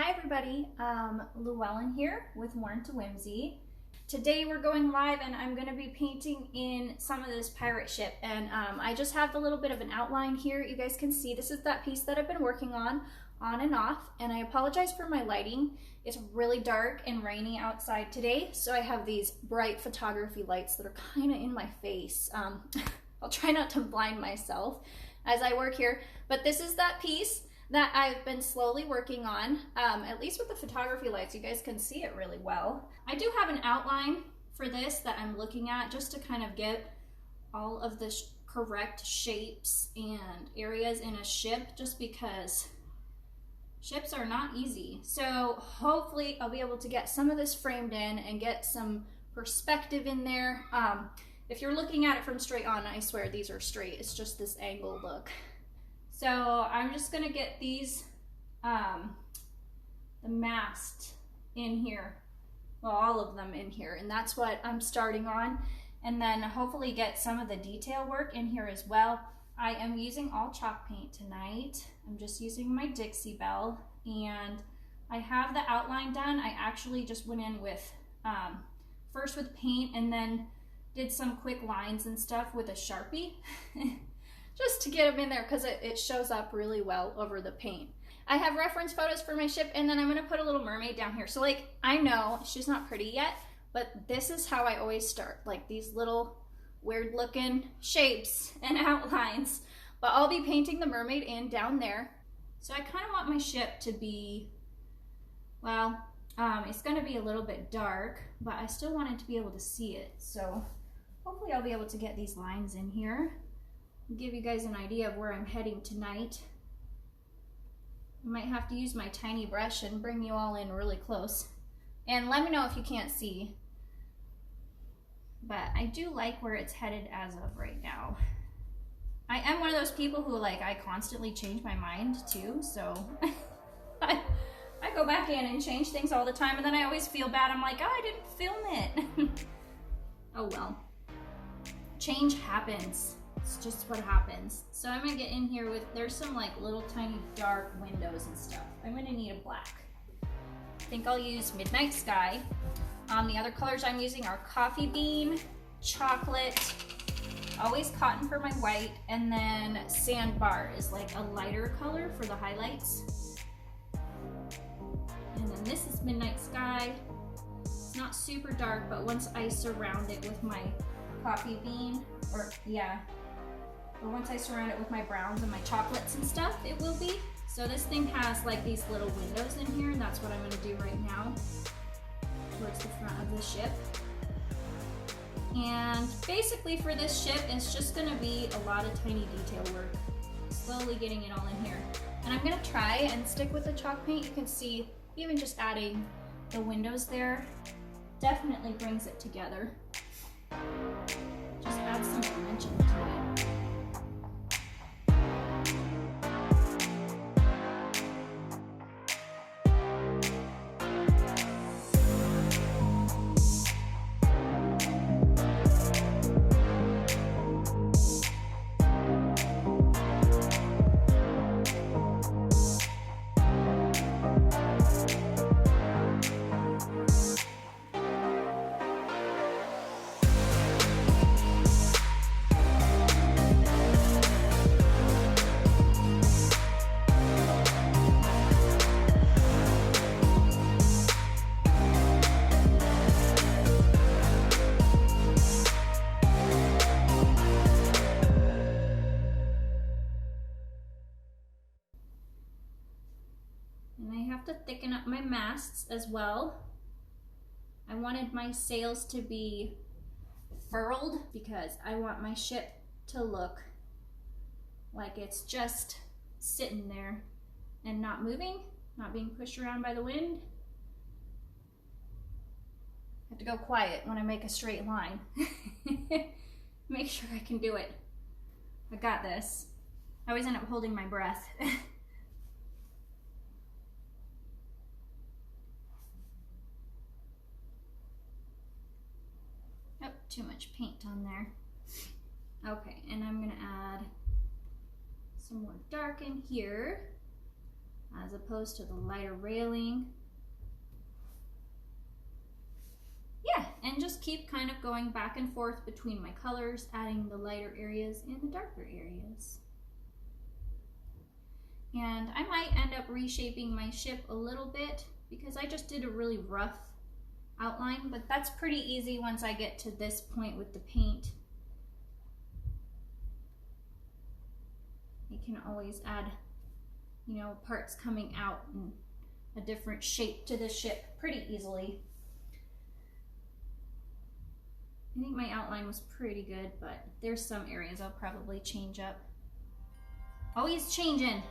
Hi everybody, Llewellyn here with Warren to Whimsy. Today we're going live and I'm going to be painting in some of this pirate ship, and I just have a little bit of an outline here. You guys can see this is that piece that I've been working on and off, and I apologize for my lighting. It's really dark and rainy outside today, so I have these bright photography lights that are kind of in my face. I'll try not to blind myself as I work here, but this is that piece that I've been slowly working on. At least with the photography lights, you guys can see it really well. I do have an outline for this that I'm looking at just to kind of get all of the correct shapes and areas in a ship, just because ships are not easy. So hopefully I'll be able to get some of this framed in and get some perspective in there. If you're looking at it from straight on, I swear these are straight. It's just this angle look. So I'm just gonna get these, the mast in here, well, all of them in here, and that's what I'm starting on, and then hopefully get some of the detail work in here as well. I am using all chalk paint tonight. I'm just using my Dixie Belle, and I have the outline done. I actually just went in with, first with paint, and then did some quick lines and stuff with a Sharpie. Just to get them in there, because it shows up really well over the paint. I have reference photos for my ship, and then I'm going to put a little mermaid down here. So like, I know she's not pretty yet, but this is how I always start, like these little weird looking shapes and outlines. But I'll be painting the mermaid in down there. So I kind of want my ship to be, well, it's going to be a little bit dark, but I still want it to be able to see it. So hopefully I'll be able to get these lines in here. Give you guys an idea of where I'm heading tonight. I might have to use my tiny brush and bring you all in really close. And let me know if you can't see. But I do like where it's headed as of right now. I am one of those people who, like, I constantly change my mind too, so I go back in and change things all the time, and then I always feel bad. I'm like, oh, I didn't film it. Oh well. Change happens. It's just what happens. So I'm gonna get in here with, there's some like little tiny dark windows and stuff. I'm gonna need a black. I think I'll use Midnight Sky. The other colors I'm using are Coffee Bean, Chocolate, always Cotton for my white, and then Sandbar is like a lighter color for the highlights. And then this is Midnight Sky. It's not super dark, but once I surround it with my Coffee Bean, or once I surround it with my browns and my chocolates and stuff, it will be. So this thing has like these little windows in here, and that's what I'm gonna do right now towards the front of the ship. And basically for this ship, it's just gonna be a lot of tiny detail work, slowly getting it all in here. And I'm gonna try and stick with the chalk paint. You can see even just adding the windows there definitely brings it together. Just add some dimension to it. And I have to thicken up my masts as well. I wanted my sails to be furled because I want my ship to look like it's just sitting there and not moving, not being pushed around by the wind. I have to go quiet when I make a straight line. Make sure I can do it. I got this. I always end up holding my breath. Oh, too much paint on there. Okay, and I'm gonna add some more dark in here. as opposed to the lighter railing. Yeah, and just keep kind of going back and forth between my colors, adding the lighter areas and the darker areas. And I might end up reshaping my ship a little bit because I just did a really rough outline, but that's pretty easy once I get to this point with the paint. You can always add, you know, parts coming out and a different shape to the ship pretty easily. I think my outline was pretty good, but there's some areas I'll probably change up. Always changing.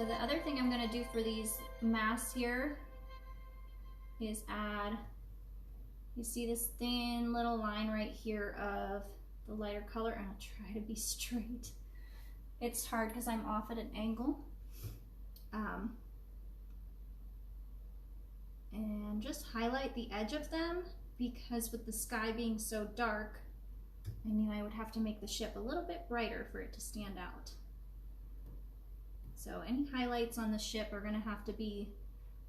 So the other thing I'm going to do for these masks here is add, you see this thin little line right here of the lighter color, and I'll try to be straight. It's hard because I'm off at an angle. And just highlight the edge of them, because with the sky being so dark, I knew I would have to make the ship a little bit brighter for it to stand out. So any highlights on the ship are going to have to be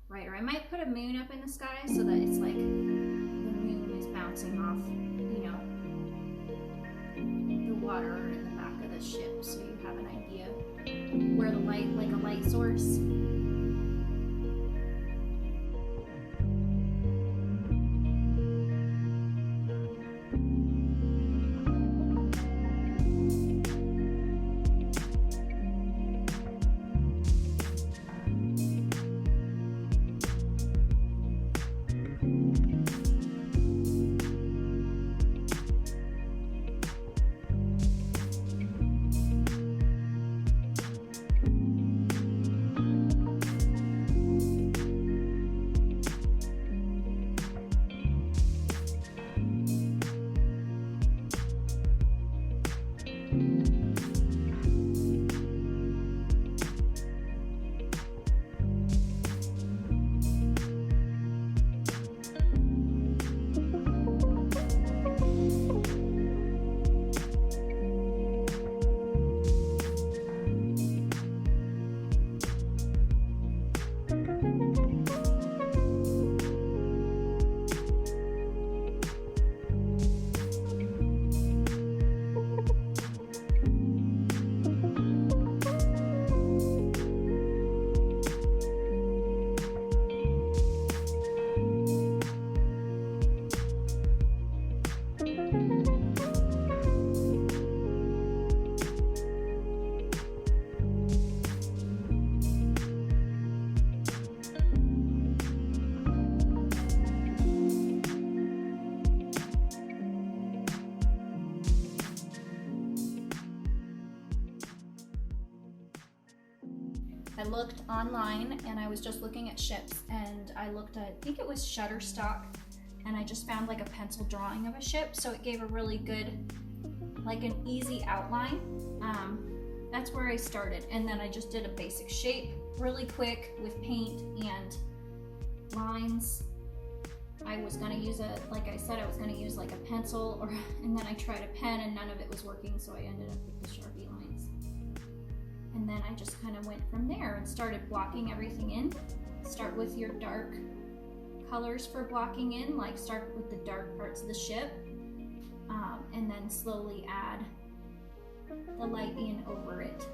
brighter. I might put a moon up in the sky so that it's like the moon is bouncing off, you know, the water in the back of the ship, so you have an idea where the light, like a light source. I looked online and I was just looking at ships, and I looked at, I think it was Shutterstock, and I just found like a pencil drawing of a ship, so it gave a really good, like an easy outline. That's where I started, and then I just did a basic shape really quick with paint and lines. I was going to use like I said, I was going to use like a pencil, and then I tried a pen and none of it was working, so I ended up with the Sharpie lines. And then I just kind of went from there and started blocking everything in. Start with your dark colors for blocking in, like start with the dark parts of the ship, and then slowly add the light in over it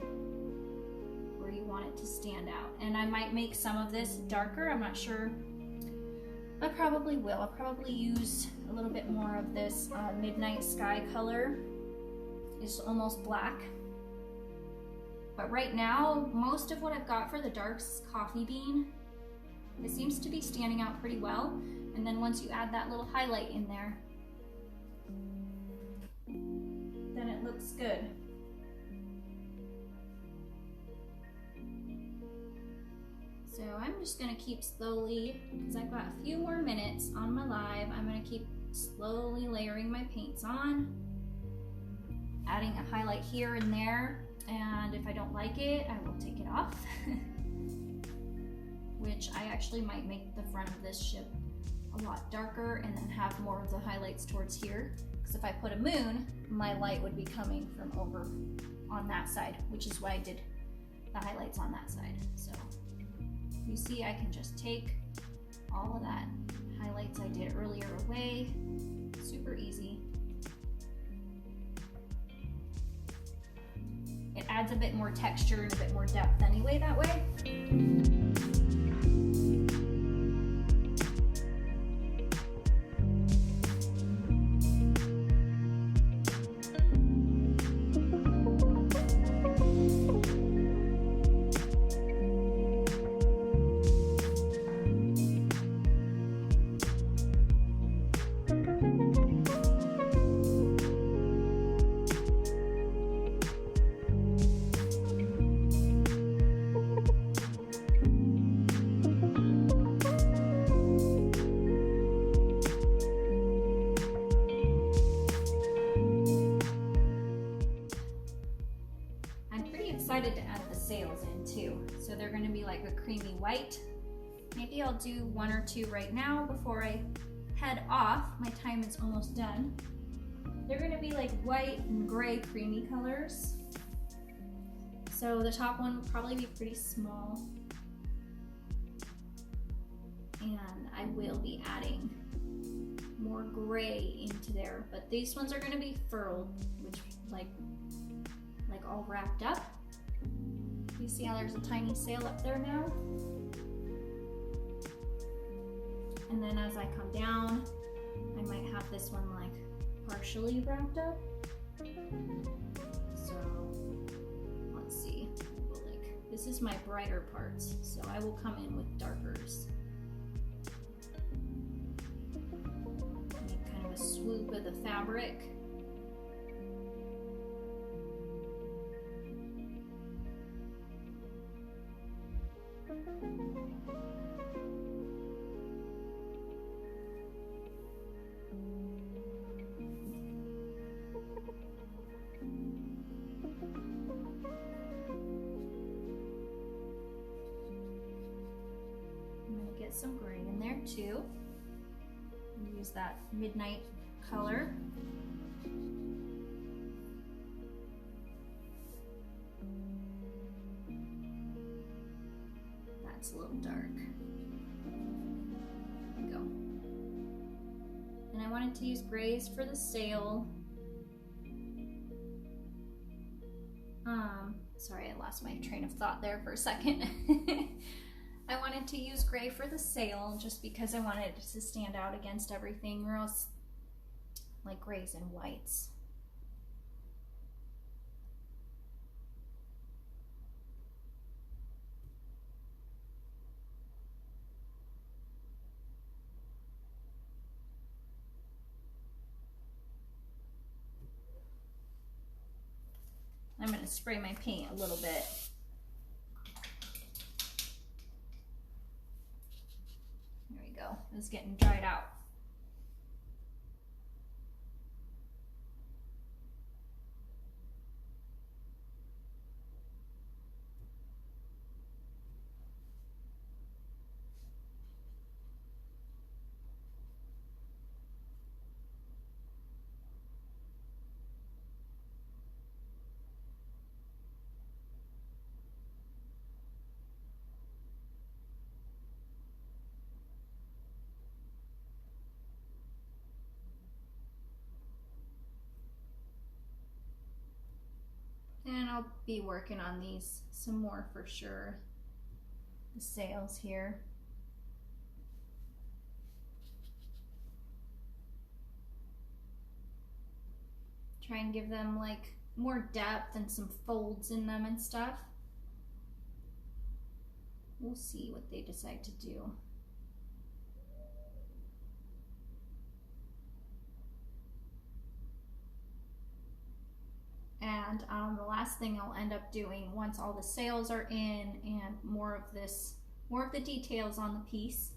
where you want it to stand out. And I might make some of this darker, I'm not sure. I probably will. I'll probably use a little bit more of this midnight sky color. It's almost black. But right now, most of what I've got for the darks is coffee bean. It seems to be standing out pretty well. And then once you add that little highlight in there, then it looks good. So I'm just gonna keep slowly, because I've got a few more minutes on my live, I'm gonna keep slowly layering my paints on, adding a highlight here and there, and if I don't like it, I will take it off. Which I actually might make the front of this ship a lot darker and then have more of the highlights towards here. Because if I put a moon, my light would be coming from over on that side, which is why I did the highlights on that side. So you see, I can just take all of that highlights I did earlier away. Super easy. It adds a bit more texture and a bit more depth anyway that way. I'm pretty excited to add the sails in too. So they're gonna be like a creamy white. Maybe I'll do 1 or 2 right now before I head off. My time is almost done. They're gonna be like white and gray creamy colors. So the top one will probably be pretty small. And I will be adding more gray into there, but these ones are gonna be furled, which like all wrapped up. You see how there's a tiny sail up there now? And then as I come down, I might have this one like partially wrapped up. So let's see, this is my brighter parts, so I will come in with darkers. Make kind of a swoop of the fabric. Some gray in there too. Use that midnight color. That's a little dark. There we go. And I wanted to use grays for the sail. Sorry, I lost my train of thought there for a second. I wanted to use gray for the sail just because I wanted it to stand out against everything, or else like grays and whites. I'm going to spray my paint a little bit. It's getting dried out. And I'll be working on these some more for sure. The sails here. Try and give them like more depth and some folds in them and stuff. We'll see what they decide to do. And the last thing I'll end up doing once all the sails are in and more of the details on the piece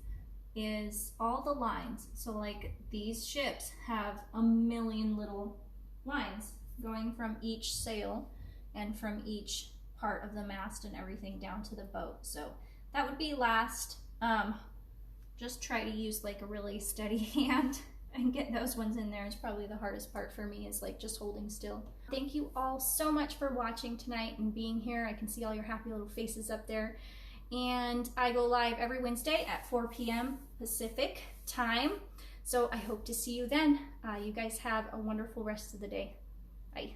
is all the lines. So like these ships have a million little lines going from each sail and from each part of the mast and everything down to the boat. So that would be last. Just try to use like a really steady hand and get those ones in there is probably the hardest part for me, is like just holding still. Thank you all so much for watching tonight and being here. I can see all your happy little faces up there. And I go live every Wednesday at 4 p.m. Pacific time. So I hope to see you then. You guys have a wonderful rest of the day. Bye.